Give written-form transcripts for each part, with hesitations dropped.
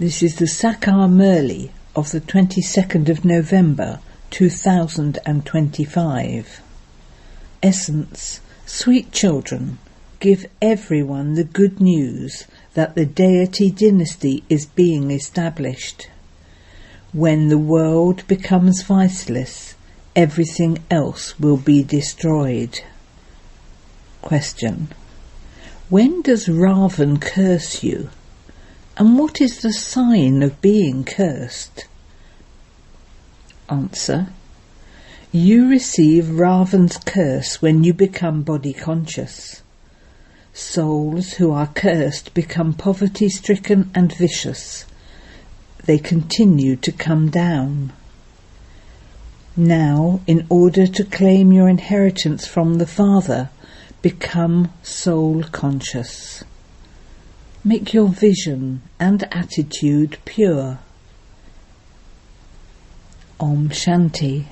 This is the English Murli of the 22nd of November 2025. Essence: sweet children, give everyone the good news that the deity dynasty is being established. When the world becomes viceless, everything else will be destroyed. Question: when does Ravan curse you? And what is the sign of being cursed? Answer: you receive Ravan's curse when you become body conscious. Souls who are cursed become poverty-stricken and vicious. They continue to come down. Now, in order to claim your inheritance from the Father, become soul conscious. Make your vision and attitude pure. Om Shanti.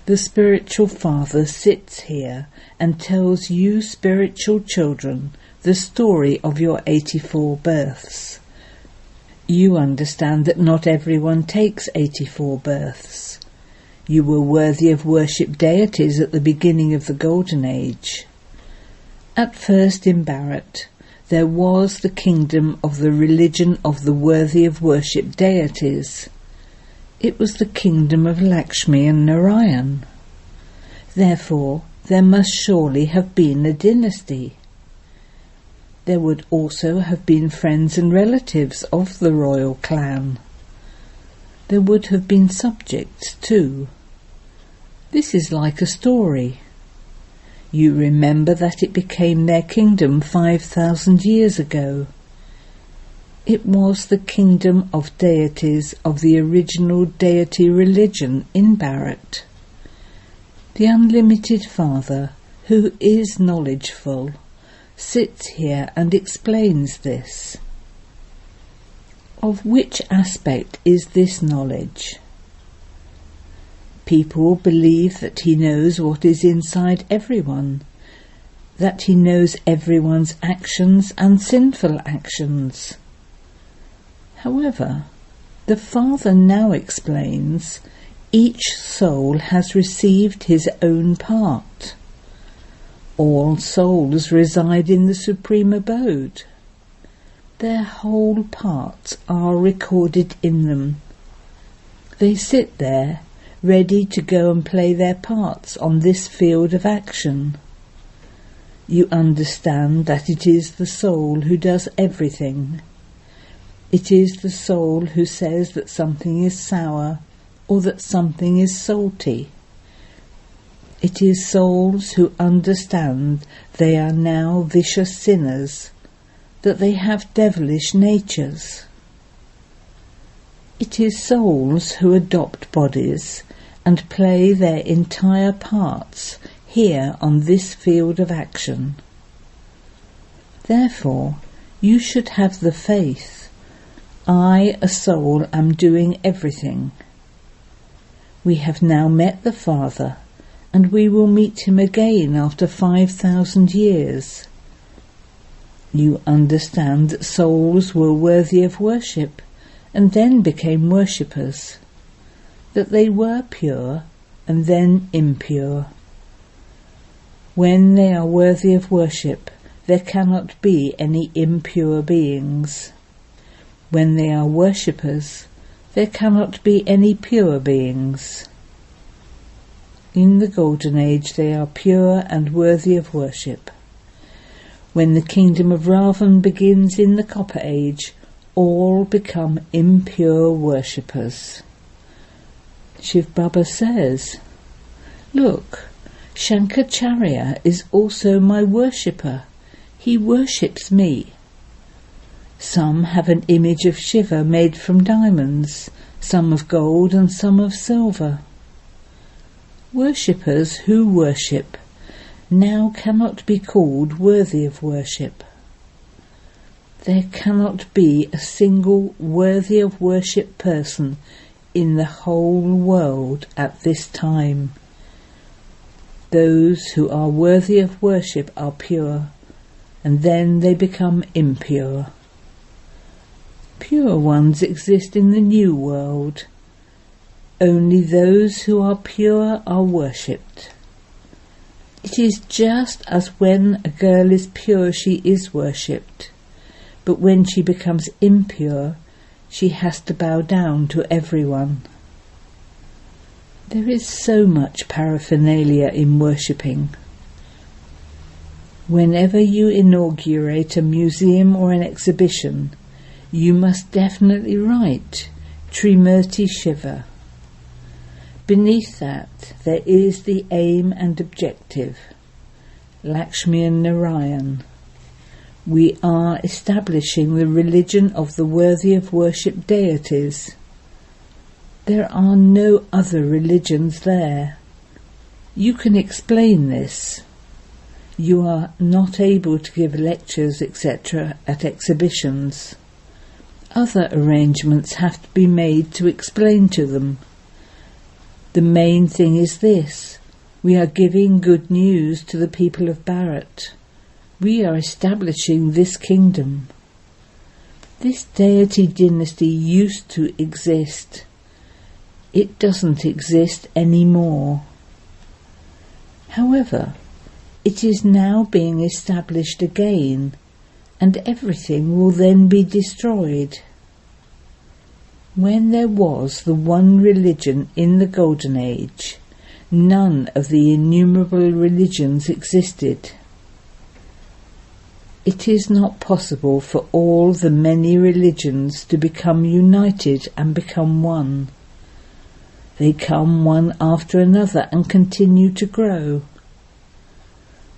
The spiritual father sits here and tells you spiritual children the story of your 84 births. You understand that not everyone takes 84 births. You were worthy of worship deities at the beginning of the Golden Age. At first in Bharat, there was the kingdom of the religion of the worthy of worship deities. It was the kingdom of Lakshmi and Narayan. Therefore, there must surely have been a dynasty. There would also have been friends and relatives of the royal clan. There would have been subjects too. This is like a story. You remember that it became their kingdom 5,000 years ago. It was the kingdom of deities of the original deity religion in Bharat. The unlimited Father, who is knowledgeful, sits here and explains this. Of which aspect is this knowledge? People believe that he knows what is inside everyone, that he knows everyone's actions and sinful actions. However, the Father now explains each soul has received his own part. All souls reside in the Supreme Abode. Their whole parts are recorded in them. They sit there, ready to go and play their parts on this field of action. You understand that it is the soul who does everything. It is the soul who says that something is sour or that something is salty. It is souls who understand they are now vicious sinners, that they have devilish natures. It is souls who adopt bodies and play their entire parts here on this field of action. Therefore, you should have the faith. I, a soul, am doing everything. We have now met the Father, and we will meet him again after 5,000 years. You understand that souls were worthy of worship, and then became worshippers, that they were pure and then impure. When they are worthy of worship, there cannot be any impure beings. When they are worshippers, there cannot be any pure beings. In the Golden Age they are pure and worthy of worship. When the kingdom of Ravan begins in the Copper Age, all become impure worshippers. Shiv Baba says, "Look, Shankaracharya is also my worshipper. He worships me." Some have an image of Shiva made from diamonds, some of gold and some of silver. Worshippers who worship now cannot be called worthy of worship. There cannot be a single worthy of worship person in the whole world at this time. Those who are worthy of worship are pure, and then they become impure. Pure ones exist in the new world. Only those who are pure are worshipped. It is just as when a girl is pure she is worshipped, but when she becomes impure she has to bow down to everyone. There is so much paraphernalia in worshipping. Whenever you inaugurate a museum or an exhibition, you must definitely write Trimurti Shiva. Beneath that there is the aim and objective, Lakshmi and Narayan. We are establishing the religion of the worthy of worship deities. There are no other religions there. You can explain this. You are not able to give lectures, etc. at exhibitions. Other arrangements have to be made to explain to them. The main thing is this: we are giving good news to the people of Bharat. We are establishing this kingdom. This deity dynasty used to exist. It doesn't exist anymore. However, it is now being established again, and everything will then be destroyed. When there was the one religion in the Golden Age, none of the innumerable religions existed. It is not possible for all the many religions to become united and become one. They come one after another and continue to grow.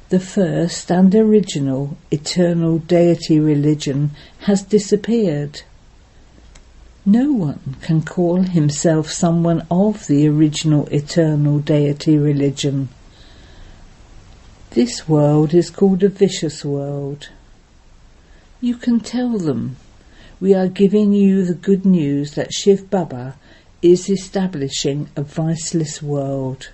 The first and original eternal deity religion has disappeared. No one can call himself someone of the original eternal deity religion. This world is called a vicious world. You can tell them, we are giving you the good news that Shiv Baba is establishing a viceless world.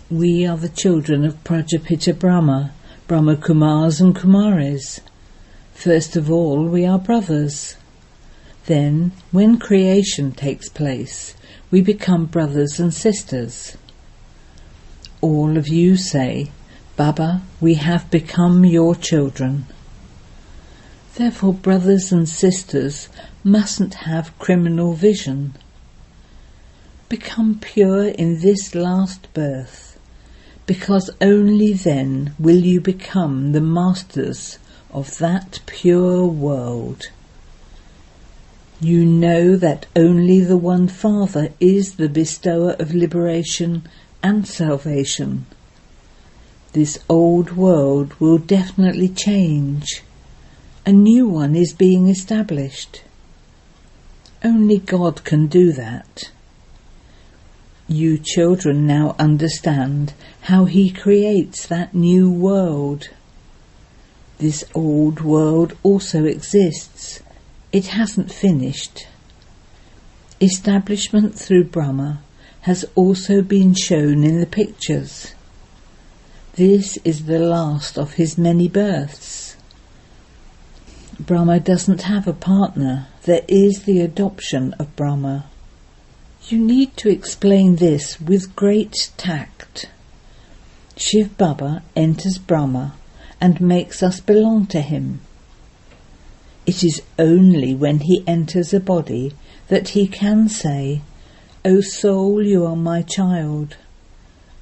We are the children of Prajapita Brahma, Brahma Kumars and Kumaris. First of all, we are brothers. Then, when creation takes place, we become brothers and sisters. All of you say, Baba, we have become your children. Therefore, brothers and sisters mustn't have criminal vision. Become pure in this last birth, because only then will you become the masters of that pure world. You know that only the one Father is the bestower of liberation and salvation. This old world will definitely change. A new one is being established. Only God can do that. You children now understand how He creates that new world. This old world also exists. It hasn't finished. Establishment through Brahma has also been shown in the pictures. This is the last of his many births. Brahma doesn't have a partner. There is the adoption of Brahma. You need to explain this with great tact. Shiv Baba enters Brahma and makes us belong to him. It is only when he enters a body that he can say, O soul, you are my child.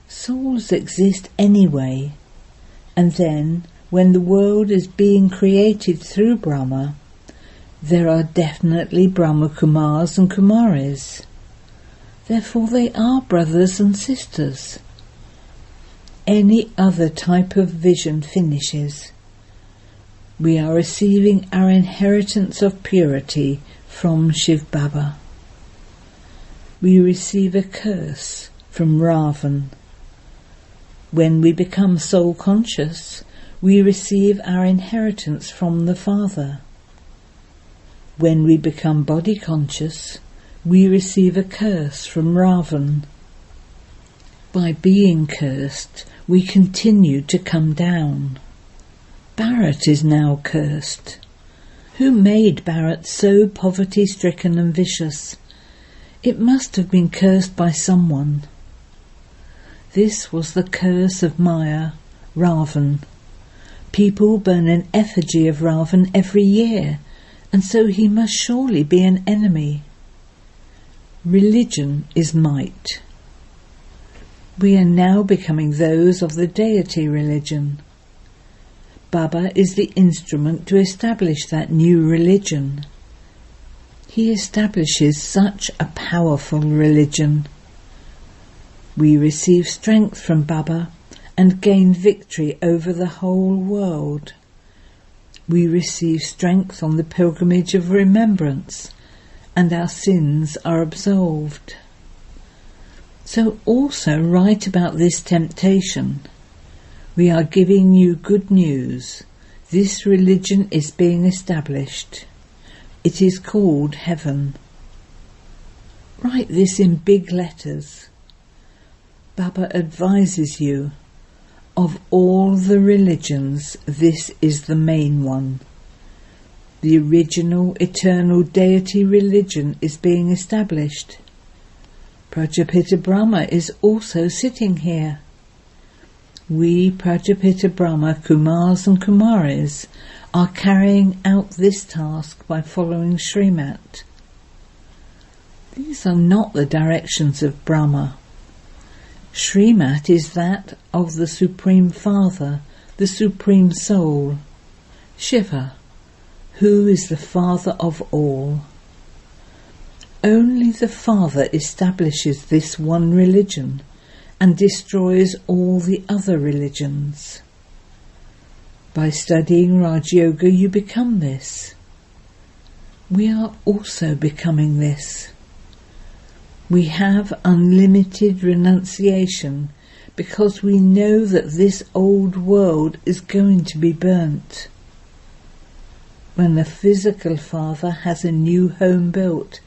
Souls exist anyway, and then, when the world is being created through Brahma, there are definitely Brahma Kumars and Kumaris. Therefore they are brothers and sisters. Any other type of vision finishes. We are receiving our inheritance of purity from Shiv Baba. We receive a curse from Ravan. When we become soul conscious, we receive our inheritance from the Father. When we become body conscious, we receive a curse from Ravan. By being cursed, we continue to come down. Bharat is now cursed. Who made Bharat so poverty-stricken and vicious? It must have been cursed by someone. This was the curse of Maya, Ravan. People burn an effigy of Ravan every year, and so he must surely be an enemy. Religion is might. We are now becoming those of the deity religion. Baba is the instrument to establish that new religion. He establishes such a powerful religion. We receive strength from Baba and gain victory over the whole world. We receive strength on the pilgrimage of remembrance, and our sins are absolved. So also write about this temptation. We are giving you good news. This religion is being established. It is called heaven. Write this in big letters. Baba advises you, of all the religions, this is the main one. The original eternal deity religion is being established. Prajapita Brahma is also sitting here. We Prajapita Brahma Kumars and Kumaris are carrying out this task by following Srimat. These are not the directions of Brahma. Srimat is that of the Supreme Father, the Supreme Soul, Shiva, who is the Father of all. Only the Father establishes this one religion and destroys all the other religions. By studying Raj Yoga you become this. We are also becoming this. We have unlimited renunciation because we know that this old world is going to be burnt. When the physical father has a new home built,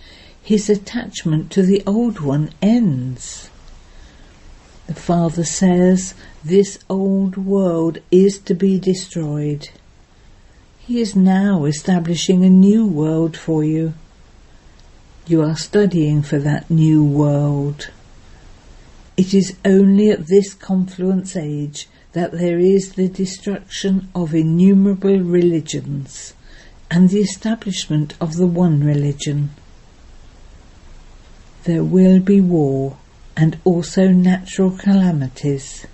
his attachment to the old one ends. The Father says, this old world is to be destroyed. He is now establishing a new world for you. You are studying for that new world. It is only at this confluence age that there is the destruction of innumerable religions and the establishment of the one religion. There will be war and also natural calamities.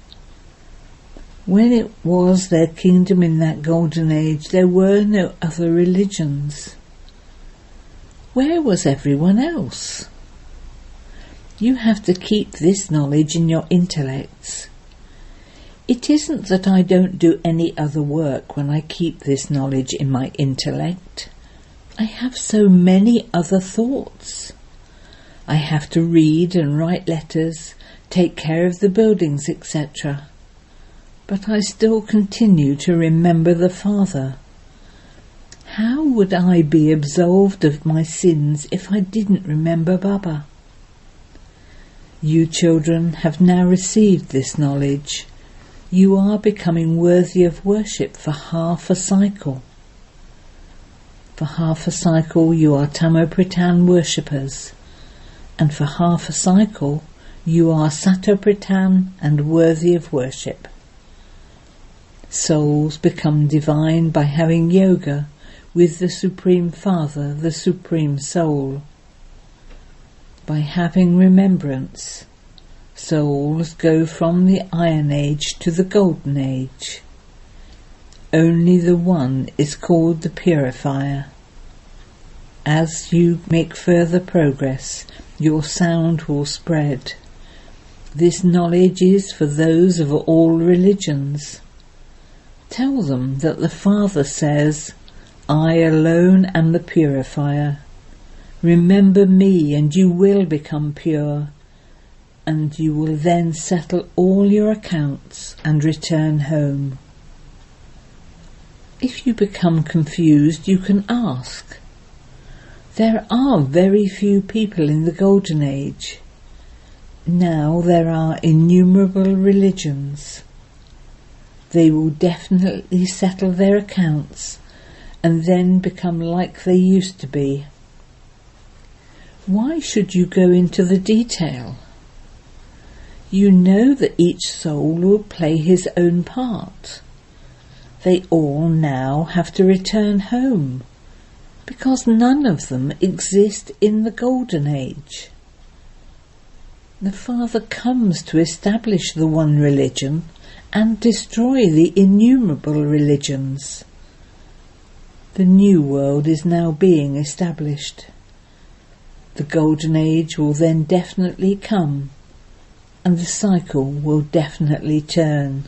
When it was their kingdom in that golden age, there were no other religions. Where was everyone else? You have to keep this knowledge in your intellects. It isn't that I don't do any other work when I keep this knowledge in my intellect. I have so many other thoughts. I have to read and write letters, take care of the buildings, etc. But I still continue to remember the Father. How would I be absolved of my sins if I didn't remember Baba? You children have now received this knowledge. You are becoming worthy of worship for half a cycle. For half a cycle you are Tamopritan worshippers, and for half a cycle you are Satopritan and worthy of worship. Souls become divine by having yoga with the Supreme Father, the Supreme Soul. By having remembrance, souls go from the Iron Age to the Golden Age. Only the One is called the Purifier. As you make further progress, your sound will spread. This knowledge is for those of all religions. Tell them that the Father says, I alone am the purifier. Remember me and you will become pure, and you will then settle all your accounts and return home. If you become confused, you can ask. There are very few people in the Golden Age. Now there are innumerable religions. They will definitely settle their accounts, and then become like they used to be. Why should you go into the detail? You know that each soul will play his own part. They all now have to return home, because none of them exist in the Golden Age. The Father comes to establish the one religion and destroy the innumerable religions. The new world is now being established. The Golden Age will then definitely come, and the cycle will definitely turn.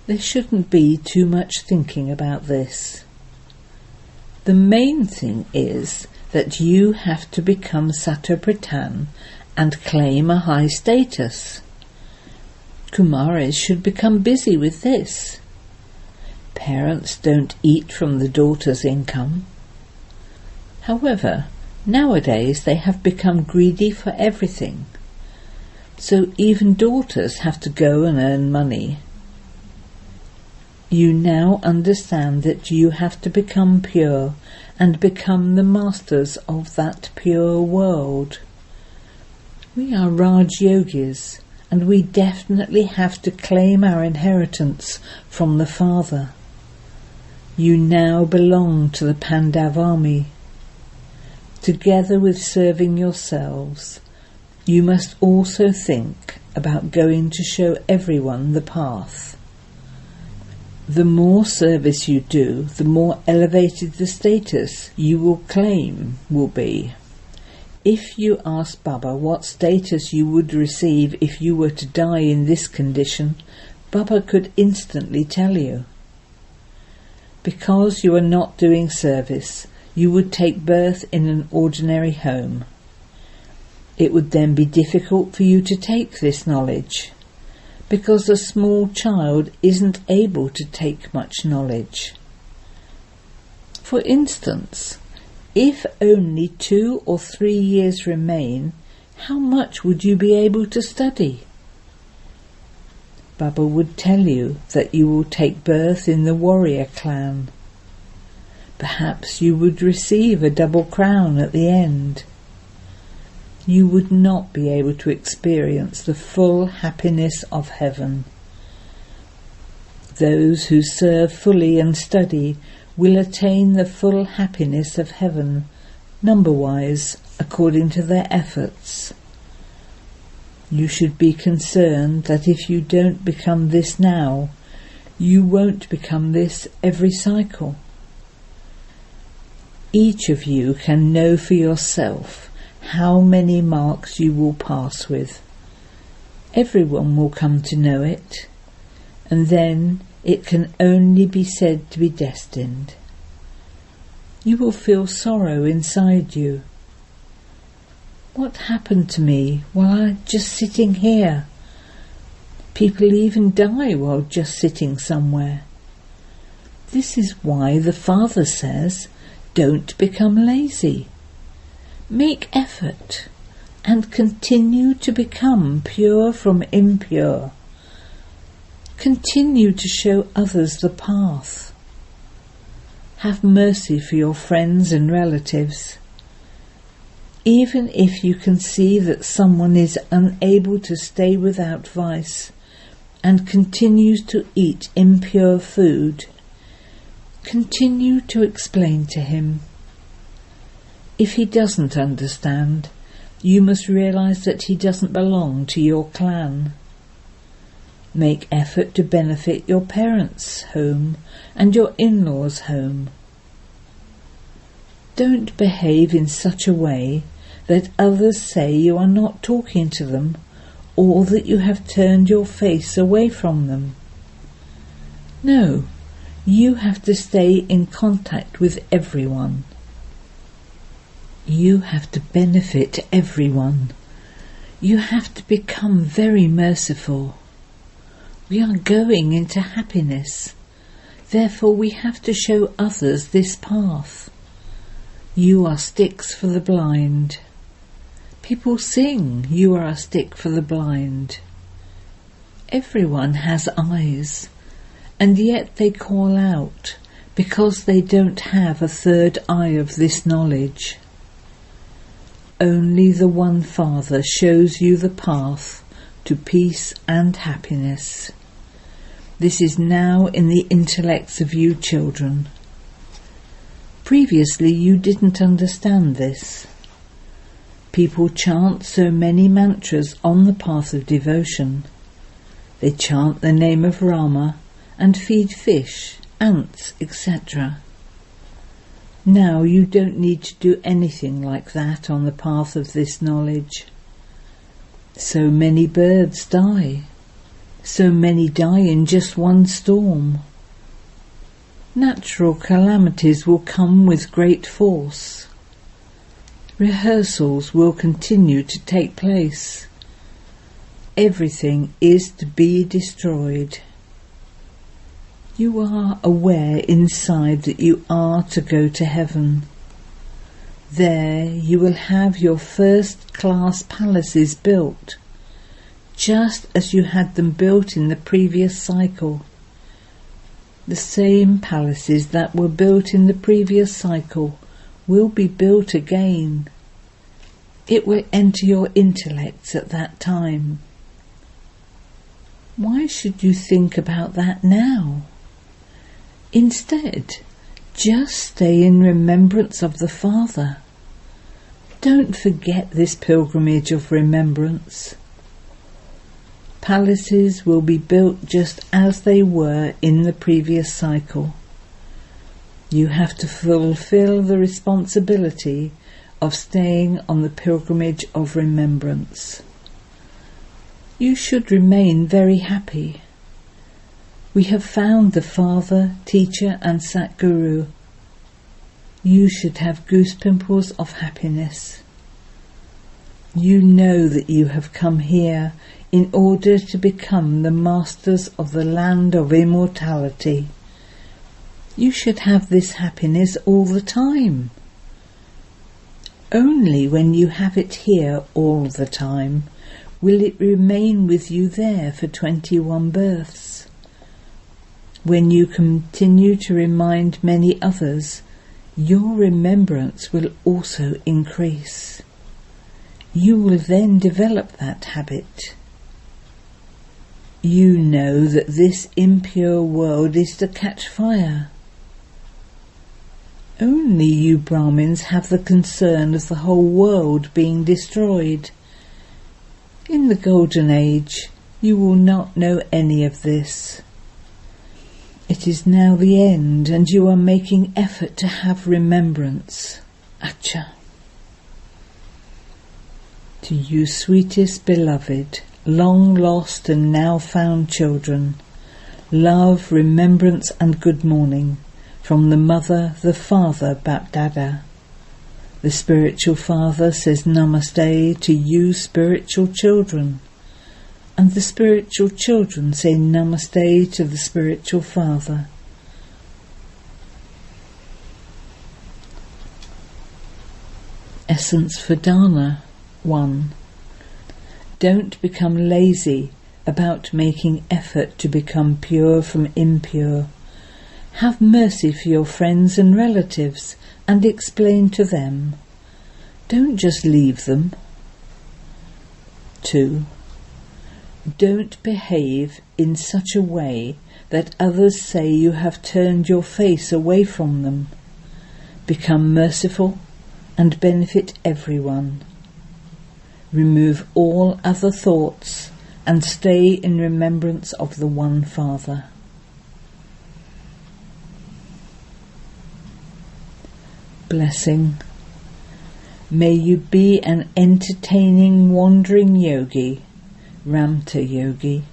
There shouldn't be too much thinking about this. The main thing is that you have to become Sattva-Pradhan and claim a high status. Kumaris should become busy with this. Parents don't eat from the daughter's income. However, nowadays they have become greedy for everything. So even daughters have to go and earn money. You now understand that you have to become pure and become the masters of that pure world. We are Raj Yogis, and we definitely have to claim our inheritance from the Father. You now belong to the Pandav army. Together with serving yourselves, you must also think about going to show everyone the path. The more service you do, the more elevated the status you will claim will be. If you ask Baba what status you would receive if you were to die in this condition, Baba could instantly tell you. Because you are not doing service, you would take birth in an ordinary home. It would then be difficult for you to take this knowledge, because a small child isn't able to take much knowledge. For instance, if only 2 or 3 years remain, how much would you be able to study? Baba would tell you that you will take birth in the warrior clan. Perhaps you would receive a double crown at the end. You would not be able to experience the full happiness of heaven. Those who serve fully and study will attain the full happiness of heaven, number-wise, according to their efforts. You should be concerned that if you don't become this now, you won't become this every cycle. Each of you can know for yourself how many marks you will pass with. Everyone will come to know it, and then it can only be said to be destined. You will feel sorrow inside you. What happened to me while I'm just sitting here? People even die while just sitting somewhere. This is why the Father says, don't become lazy. Make effort and continue to become pure from impure. Continue to show others the path. Have mercy for your friends and relatives. Even if you can see that someone is unable to stay without vice and continues to eat impure food, continue to explain to him. If he doesn't understand, you must realize that he doesn't belong to your clan. Make effort to benefit your parents' home and your in-laws' home. Don't behave in such a way that others say you are not talking to them or that you have turned your face away from them. No, you have to stay in contact with everyone. You have to benefit everyone. You have to become very merciful. We are going into happiness. Therefore we have to show others this path. You are sticks for the blind. People sing, you are a stick for the blind. Everyone has eyes, and yet they call out, because they don't have a third eye of this knowledge. Only the one Father shows you the path to peace and happiness. This is now in the intellects of you children. Previously you didn't understand this. People chant so many mantras on the path of devotion. They chant the name of Rama and feed fish, ants, etc. Now you don't need to do anything like that on the path of this knowledge. So many birds die. So many die in just one storm. Natural calamities will come with great force. Rehearsals will continue to take place. Everything is to be destroyed. You are aware inside that you are to go to heaven. There you will have your first-class palaces built, just as you had them built in the previous cycle. The same palaces that were built in the previous cycle will be built again. It will enter your intellects at that time. Why should you think about that now? Instead, just stay in remembrance of the Father. Don't forget this pilgrimage of remembrance. Palaces will be built just as they were in the previous cycle. You have to fulfill the responsibility of staying on the pilgrimage of remembrance. You should remain very happy. We have found the Father, Teacher and Satguru. You should have goose pimples of happiness. You know that you have come here in order to become the masters of the land of immortality. You should have this happiness all the time. Only when you have it here all the time will it remain with you there for 21 births. When you continue to remind many others, your remembrance will also increase. You will then develop that habit. You know that this impure world is to catch fire. Only you Brahmins have the concern of the whole world being destroyed. In the Golden Age, you will not know any of this. It is now the end, and you are making effort to have remembrance. Acha. To you sweetest beloved, long lost and now found children, love, remembrance and good morning from the Mother, the Father, Bapdada. The Spiritual Father says Namaste to you spiritual children, and the spiritual children say Namaste to the Spiritual Father. Essence for Dana 1. Don't become lazy about making effort to become pure from impure. Have mercy for your friends and relatives and explain to them. Don't just leave them. 2. Don't behave in such a way that others say you have turned your face away from them. Become merciful and benefit everyone. Remove all other thoughts and stay in remembrance of the One Father. Blessing. May you be an entertaining wandering yogi, Ramta yogi,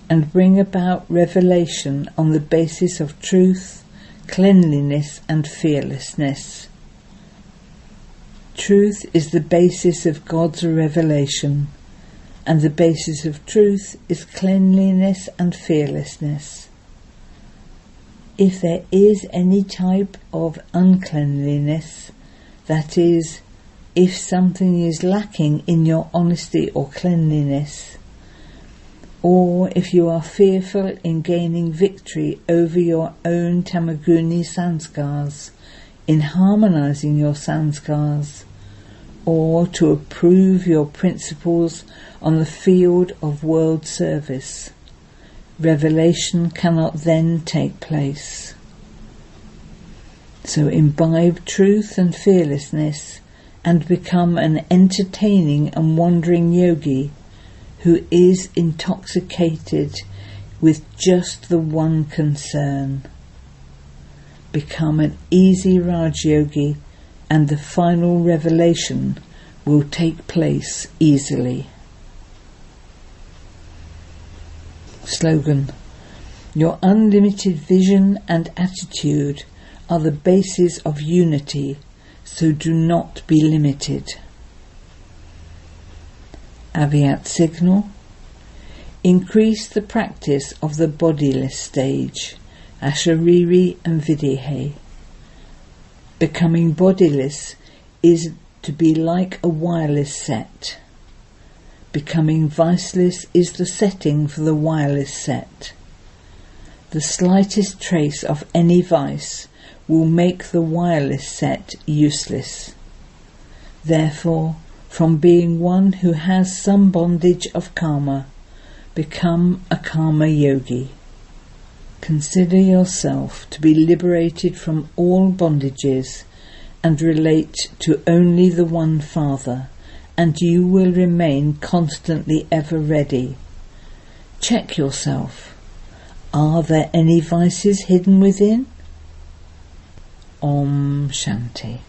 and bring about revelation on the basis of truth, cleanliness and fearlessness. Truth is the basis of God's revelation, and the basis of truth is cleanliness and fearlessness. If there is any type of uncleanliness, that is, if something is lacking in your honesty or cleanliness, Or if you are fearful in gaining victory over your own Tamaguni sanskars, in harmonizing your sanskars, or to approve your principles on the field of world service, revelation cannot then take place. So imbibe truth and fearlessness and become an entertaining and wandering yogi who is intoxicated with just the one concern. Become an easy Raj Yogi and the final revelation will take place easily. Slogan: your unlimited vision and attitude are the basis of unity, so do not be limited. Aviat signal: increase the practice of the bodiless stage, Ashariri and Videhe. Becoming bodiless is to be like a wireless set. Becoming viceless is the setting for the wireless set. The slightest trace of any vice will make the wireless set useless. Therefore, from being one who has some bondage of karma, become a karma yogi. Consider yourself to be liberated from all bondages and relate to only the one Father, and you will remain constantly ever ready. Check yourself. Are there any vices hidden within? Om Shanti.